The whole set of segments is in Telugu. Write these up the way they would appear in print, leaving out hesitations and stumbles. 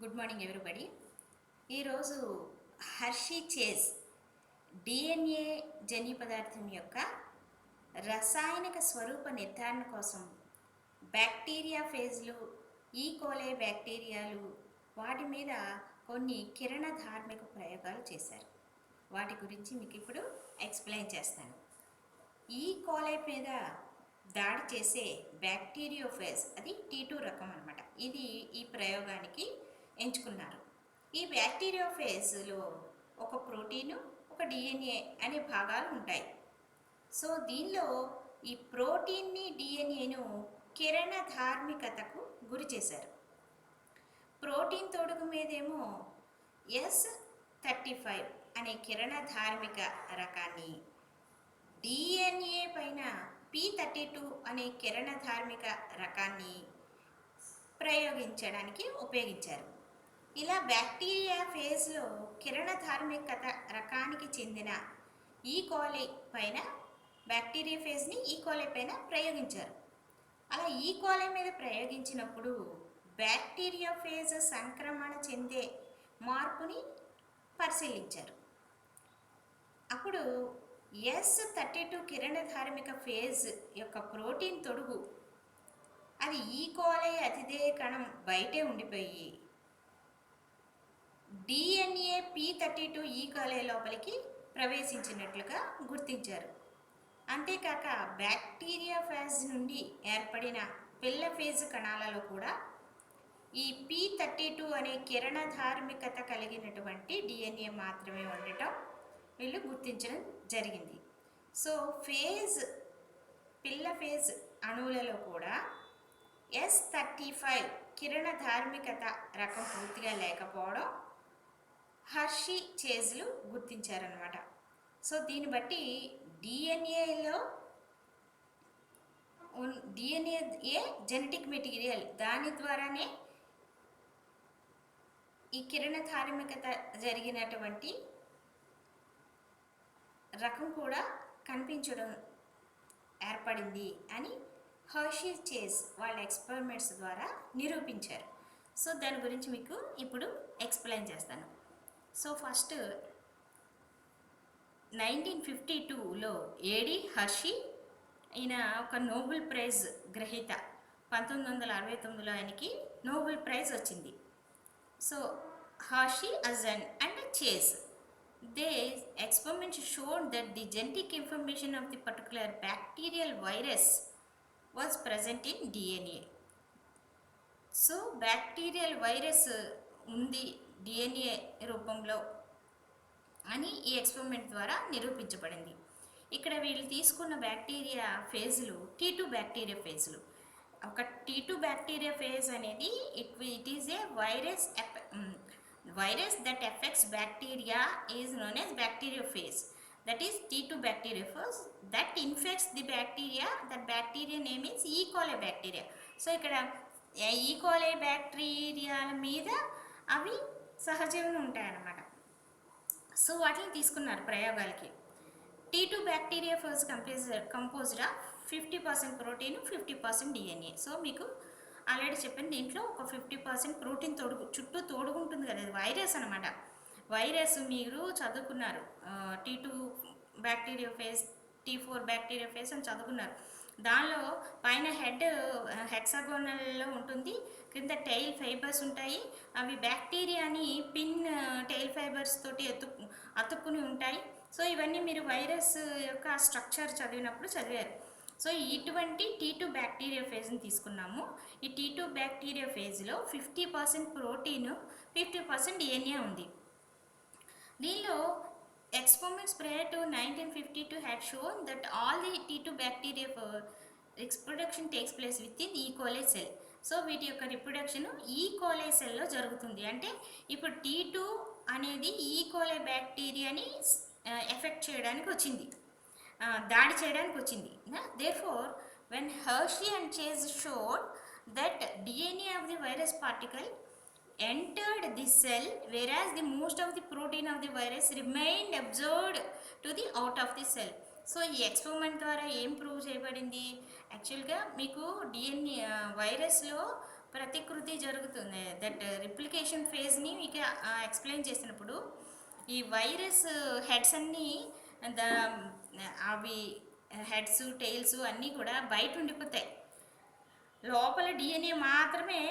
Good morning everybody. ఈరోజు హర్షీ చేజ్ డిఎన్ఏ జన్యు పదార్థం యొక్క రసాయనిక స్వరూప నిర్ధారణ కోసం బ్యాక్టీరియా ఫేజ్లు, ఈకోలే బ్యాక్టీరియాలు వాటి మీద కొన్ని కిరణ ధార్మిక ప్రయోగాలు చేశారు. వాటి గురించి మీకు ఇప్పుడు ఎక్స్ప్లెయిన్ చేస్తాను. ఈకోలే మీద దాడి చేసే బ్యాక్టీరియోఫేజ్ అది T2 రకం అనమాట. ఇది ఈ ప్రయోగానికి ఎంచుకున్నారు. ఈ బ్యాక్టీరియోఫేజ్లో ఒక ప్రోటీను, ఒక డిఎన్ఏ అనే భాగాలు ఉంటాయి. సో దీనిలో ఈ ప్రోటీన్ని, డిఎన్ఏను కిరణ ధార్మికతకు గురి చేశారు. ప్రోటీన్ తొడుగు మీదేమో S35 అనే కిరణ ధార్మిక రకాన్ని, డిఎన్ఏ పైన P32 అనే కిరణ ధార్మిక రకాన్ని ప్రయోగించడానికి ఉపయోగించారు. ఇలా బ్యాక్టీరియా ఫేజ్లో కిరణ ధార్మికత రకానికి చెందిన ఈకోలే పైన బ్యాక్టీరియా ఫేజ్ని ఈకోలే పైన ప్రయోగించారు. అలా ఈకోలే మీద ప్రయోగించినప్పుడు బ్యాక్టీరియా ఫేజ్ సంక్రమణ చెందే మార్పుని పరిశీలించారు. అప్పుడు S32 కిరణ ధార్మిక ఫేజ్ యొక్క ప్రోటీన్ తొడుగు అది ఈకోలే అతిథేయ కణం బయటే ఉండిపోయి డిఎన్ఏ P32 ఈకోలే లోపలికి ప్రవేశించినట్లుగా గుర్తించారు. అంతేకాక బ్యాక్టీరియా ఫేజ్ నుండి ఏర్పడిన పిల్ల ఫేజ్ కణాలలో కూడా ఈ P32 అనే కిరణ ధార్మికత కలిగినటువంటి డిఎన్ఏ మాత్రమే ఉండటం వీళ్ళు గుర్తించడం జరిగింది. సో పిల్ల ఫేజ్ అణువులలో కూడా S35 కిరణ ధార్మికత రకం పూర్తిగా లేకపోవడం హర్షీ చేజ్లు గుర్తించారనమాట. సో దీన్ని బట్టి డిఎన్ఏ జెనెటిక్ మెటీరియల్, దాని ద్వారానే ఈ కిరణ ధార్మికత జరిగినటువంటి రకం కూడా కనిపించడం ఏర్పడింది అని హర్షీ చేజ్ వాళ్ళ ఎక్స్పెరిమెంట్స్ ద్వారా నిరూపించారు. సో దాని గురించి మీకు ఇప్పుడు ఎక్స్ప్లెయిన్ చేస్తాను. సో ఫస్ట్ 1952లో ఏడి హర్షీ, ఈయన ఒక నోబెల్ ప్రైజ్ గ్రహీత. 1969లో ఆయనకి నోబెల్ ప్రైజ్ వచ్చింది. సో హర్షీ, అజన్ and Chase, they experiments showed that the genetic information of the particular bacterial virus was present in DNA. So bacterial virus ఉంది డిఎన్ఏ రూపంలో అని ఈ ఎక్స్పెరిమెంట్ ద్వారా నిరూపించబడింది. ఇక్కడ వీళ్ళు తీసుకున్న బ్యాక్టీరియా ఫేజ్లు T2 బ్యాక్టీరియా ఫేజ్లు. ఒక T2 బ్యాక్టీరియా ఫేజ్ అనేది it is a virus that affects bacteria is known as bacteriophage. That is T2 bacteriophage that infects the bacteria. That bacteria name is E. coli bacteria. So ఇక్కడ E. coli బ్యాక్టీరియా మీద అవి సహజీవనం ఉంటాయన్నమాట. సో వాటిని తీసుకున్నారు ప్రయోగాలకి. T2 bacteriophage composed of 50% protein, 50% DNA. So మీకు ఆల్రెడీ చెప్పాను, దీంట్లో ఒక 50% ప్రోటీన్ చుట్టూ తోడుగుంటుంది కదా, అది వైరస్ అనమాట. వైరస్ మీరు చదువుకున్నారు, T2 బ్యాక్టీరియోఫేజ్, T4 బ్యాక్టీరియోఫేజ్ అని చదువుకున్నారు. దానిలో పైన హెడ్ హెక్సాగోనల్లో ఉంటుంది, కింద టెయిల్ ఫైబర్స్ ఉంటాయి. అవి బ్యాక్టీరియాని పిన్ టెయిల్ ఫైబర్స్ తోటి అతుక్కుని ఉంటాయి. సో ఇవన్నీ మీరు వైరస్ యొక్క స్ట్రక్చర్ చదివినప్పుడు చదివారు. సో ఇటువంటి T2 బ్యాక్టీరియా ఫేజ్ని తీసుకున్నాము. ఈ T2 బ్యాక్టీరియా ఫేజ్లో 50% ప్రోటీన్, 50% డిఎన్ఏ ఉంది. దీనిలో experiments prior to 1952 had shown that all the T2 bacteria reproduction takes place within E. coli cell. So వీటి యొక్క రిప్రొడక్షన్ E. coli సెల్లో జరుగుతుంది. అంటే ఇప్పుడు T2 అనేది E. coli బ్యాక్టీరియాని ఎఫెక్ట్ చేయడానికి వచ్చింది, దాడి చేయడానికి వచ్చింది. Therefore, when Hershey and Chase showed that DNA of the virus particle entered the cell, whereas the most of the protein of the virus remained absorbed to the out of the cell. So ఈ ఎక్స్పెరిమెంట్ ద్వారా ఏం ప్రూవ్ చేయబడింది? యాక్చువల్గా మీకు డిఎన్ఏ వైరస్లో ప్రతికృతి జరుగుతుంది. దట్ రిప్లికేషన్ ఫేజ్ని మీకు ఎక్స్ప్లెయిన్ చేసినప్పుడు ఈ వైరస్ హెడ్స్ అన్నీ ద అవి హెడ్స్ టెయిల్స్ అన్నీ కూడా బయట ఉండిపోతాయి. లోపల డిఎన్ఏ మాత్రమే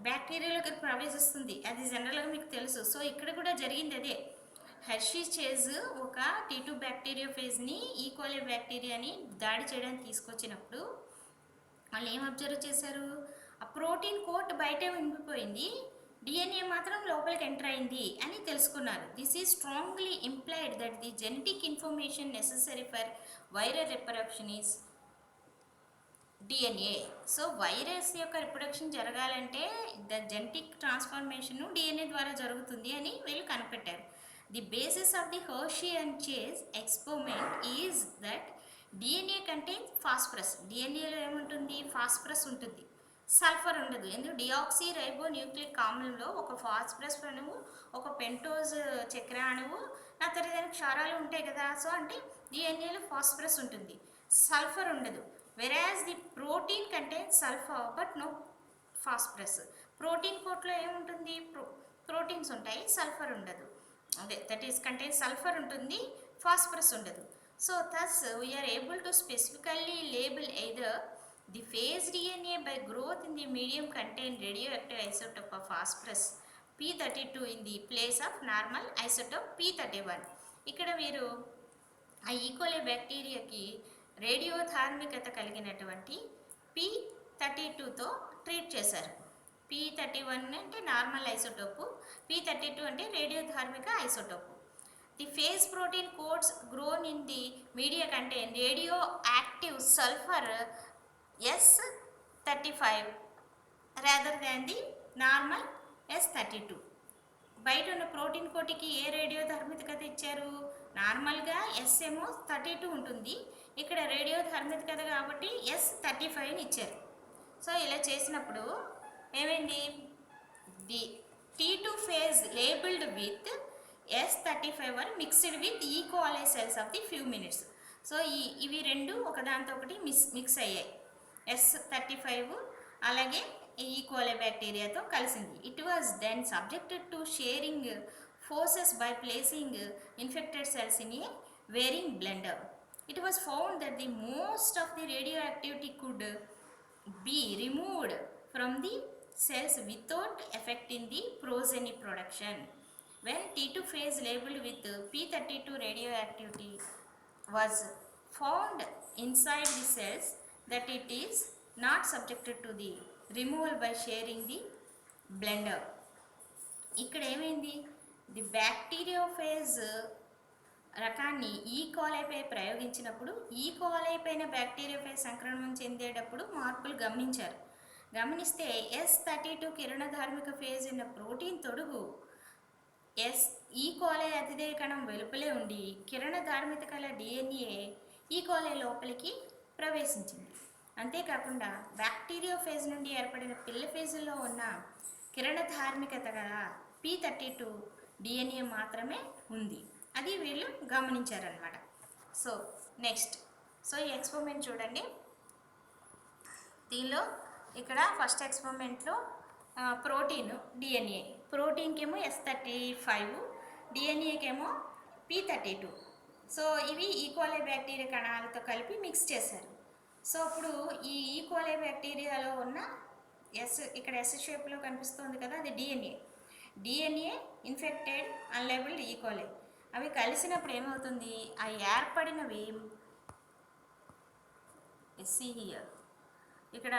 బ్యాక్టీరియాలోకి ప్రవేశిస్తుంది. అది జనరల్గా మీకు తెలుసు. సో ఇక్కడ కూడా జరిగింది అదే. హెర్షీ చేజ్ ఒక T2 బ్యాక్టీరియా ఫేజ్ని ఈకోలే బ్యాక్టీరియాని దాడి చేయడానికి తీసుకొచ్చినప్పుడు వాళ్ళు ఏం అబ్జర్వ్ చేశారు? ఆ ప్రోటీన్ కోట్ బయటే ఉండిపోయింది, డిఎన్ఏ మాత్రం లోపలికి ఎంటర్ అయింది అని తెలుసుకున్నారు. This is strongly implied that the genetic information necessary for viral reproduction is DNA. So virus యొక్క రిప్రొడక్షన్ జరగాలంటే ద జెనెటిక్ ట్రాన్స్ఫర్మేషన్ డిఎన్ఏ ద్వారా జరుగుతుంది అని వీళ్ళు కనిపెట్టారు. The basis of the Hershey and Chase experiment is that DNA contains phosphorus. డిఎన్ఏలో ఏముంటుంది? ఫాస్ఫరస్ ఉంటుంది, సల్ఫర్ ఉండదు. ఎందుకు? డిఆక్సీ రైబో న్యూక్లిక్ ఆమ్లంలో ఒక ఫాస్ఫరస్ అణువు, ఒక పెంటోజ్ చక్కెర అణువు, ఆ తర్వాత క్షారాలు ఉంటాయి కదా. సో అంటే డిఎన్ఏలో ఫాస్ఫరస్ ఉంటుంది, సల్ఫర్ ఉండదు. Whereas the protein contains sulphur but no phosphorus. Protein కోట్లో ఏముంటుంది? ప్రోటీన్స్ ఉంటాయి, సల్ఫర్ ఉండదు. అదే దట్ ఈస్ కంటైన్స్ సల్ఫర్ ఉంటుంది, ఫాస్ఫరస్ ఉండదు. So thus we are able to specifically label either the phase DNA by growth in the medium contain radioactive isotope of phosphorus P32 in the place of normal isotope P31. ఇక్కడ మీరు ఆ ఈకోలే బ్యాక్టీరియాకి రేడియోధార్మికత కలిగినటువంటి P32తో ట్రీట్ చేశారు. P31 అంటే నార్మల్ ఐసోటోపు, P32 అంటే రేడియోధార్మిక isotope. The phase protein coats grown in the media contain radioactive sulfur S35 rather than the normal S32. బయట ఉన్న ప్రోటీన్ కోటికి ఏ రేడియో ధర్మితకత ఇచ్చారు? నార్మల్గా ఎస్ ఏమో 32 ఉంటుంది, ఇక్కడ రేడియో ధర్మితకత కాబట్టి S35ని ఇచ్చారు. సో ఇలా చేసినప్పుడు ఏమైంది? The T2 phase labeled with S35 were mixed with E. coli cells of the few minutes. So ఇవి రెండు ఒకదాంతో ఒకటి మిక్స్ అయ్యాయి. S35 అలాగే ఈ కోలే బ్యాక్టీరియాతో కలిసింది. It was then subjected to shearing forces by placing infected cells in a whirring blender. It was found that the most of the radioactivity could be removed from the cells without affecting the progeny production. When T2 phase labeled with P32 radioactivity was found inside the cells, that it is not subjected to the removal by sharing the blender. ఇక్కడ ఏమైంది? ది బ్యాక్టీరియోఫేజ్ రకాన్ని ఈ కోలైపై ప్రయోగించినప్పుడు ఈ కోలై పైన బ్యాక్టీరియోఫేజ్ సంక్రమణం చెందేటప్పుడు మార్పులు గమనించారు. గమనిస్తే S32 కిరణధార్మిక ఫేజ్ ఉన్న ప్రోటీన్ తొడుగు ఈ కోలై అతిథేయ కణం వెలుపలే ఉండి కిరణధార్మిక కల డిఎన్ఏ ఈ కోలై లోపలికి ప్రవేశించింది. అంతేకాకుండా బ్యాక్టీరియో ఫేజ్ నుండి ఏర్పడిన పిల్ల ఫేజుల్లో ఉన్న కిరణధార్మికత గల P32 డిఎన్ఏ మాత్రమే ఉంది. అది వీళ్ళు గమనించారనమాట. సో నెక్స్ట్, సో ఈ ఎక్స్పెరిమెంట్ చూడండి. దీనిలో ఇక్కడ ఫస్ట్ ఎక్స్పెరిమెంట్లో ప్రోటీన్ డిఎన్ఏ, ప్రోటీన్కేమో S35, డిఎన్ఏకేమో P32. సో ఇవి ఈకోలే బ్యాక్టీరియా కణాలతో కలిపి మిక్స్ చేశారు. సో అప్పుడు ఈ ఈకోలే బ్యాక్టీరియాలో ఉన్న ఇక్కడ ఎస్ షేప్లో కనిపిస్తుంది కదా, అది డిఎన్ఏ ఇన్ఫెక్టెడ్ అన్లేబుల్డ్ ఈకోలే. అవి కలిసినప్పుడు ఏమవుతుంది? ఆ ఏర్పడినవి హియర్ ఇక్కడ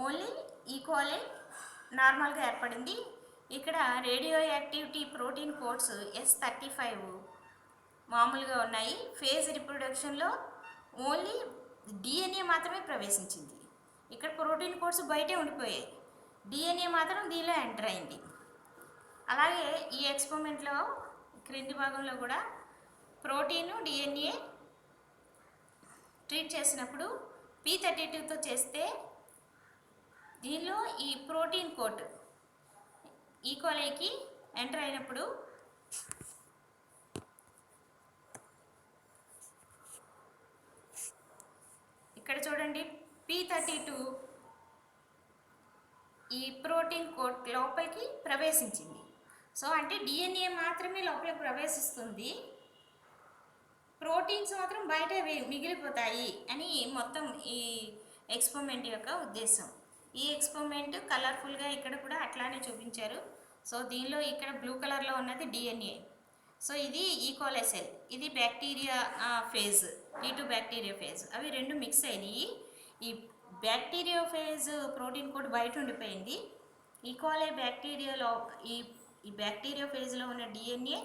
ఓన్లీ ఈకోలే నార్మల్గా ఏర్పడింది. ఇక్కడ radio activity protein codes S35 మామూలుగా ఉన్నాయి. ఫేజ్ రిప్రొడక్షన్లో ఓన్లీ డిఎన్ఏ మాత్రమే ప్రవేశించింది. ఇక్కడ ప్రోటీన్ కోడ్స్ బయటే ఉండిపోయాయి, డిఎన్ఏ మాత్రం దీనిలో ఎంటర్ అయింది. అలాగే ఈ ఎక్స్పెరిమెంట్లో క్రింది భాగంలో కూడా ప్రోటీను డిఎన్ఏ ట్రీట్ చేసినప్పుడు P32తో చేస్తే దీనిలో ఈ ప్రోటీన్ కోట్ ఈ కోలైకి ఎంటర్ అయినప్పుడు ఇక్కడ చూడండి P32 ఈ ప్రోటీన్ కోట్ లోపలికి ప్రవేశించింది. సో అంటే డిఎన్ఏ మాత్రమే లోపలికి ప్రవేశిస్తుంది, ప్రోటీన్స్ మాత్రం బయట మిగిలిపోతాయి అని మొత్తం ఈ ఎక్స్పెరిమెంట్ యొక్క ఉద్దేశం. ఈ ఎక్స్పెరిమెంట్ కలర్ఫుల్గా ఇక్కడ కూడా అట్లానే చూపించారు. సో దీనిలో ఇక్కడ బ్లూ కలర్లో ఉన్నది డిఎన్ఏ. సో ఇది ఈకోలై సెల్, ఇది bacteria phase, T2 bacteria phase. అవి రెండు మిక్స్ అయినాయి. ఈ బ్యాక్టీరియా ఫేజ్ ప్రోటీన్ కోడ్ బయట ఉండిపోయింది. ఈకోలై బ్యాక్టీరియాలో ఈ బ్యాక్టీరియా ఫేజ్లో ఉన్న డిఎన్ఏ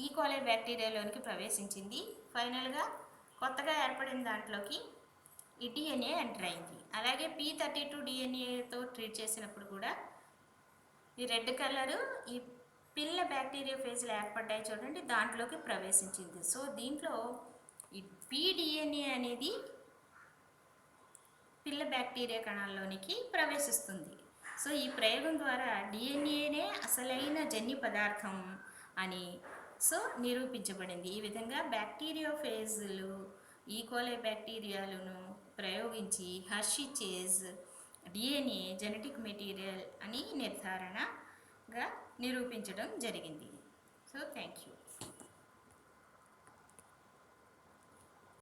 ఈకోలై బ్యాక్టీరియాలోనికి ప్రవేశించింది. ఫైనల్గా కొత్తగా ఏర్పడిన దాంట్లోకి ఈ డిఎన్ఏ ఎంటర్ అయింది. అలాగే P32 డిఎన్ఏతో ట్రీట్ చేసినప్పుడు కూడా ఈ రెడ్ కలరు ఈ పిల్ల బ్యాక్టీరియా ఫేజ్లో ఏర్పడ్డాయి చూడండి, దాంట్లోకి ప్రవేశించింది. సో దీంట్లో ఈ పిడిఎన్ఏ అనేది పిల్ల బ్యాక్టీరియా కణాల్లోనికి ప్రవేశిస్తుంది. సో ఈ ప్రయోగం ద్వారా డిఎన్ఏనే అసలైన జన్యు పదార్థం అని నిరూపించబడింది. ఈ విధంగా బ్యాక్టీరియా ఫేజ్లు ఈకోలై బ్యాక్టీరియాలను ప్రయోగించి Hershey chase DNA genetic material అని నిర్ధారణగా నిరూపించడం జరిగింది. So thank you.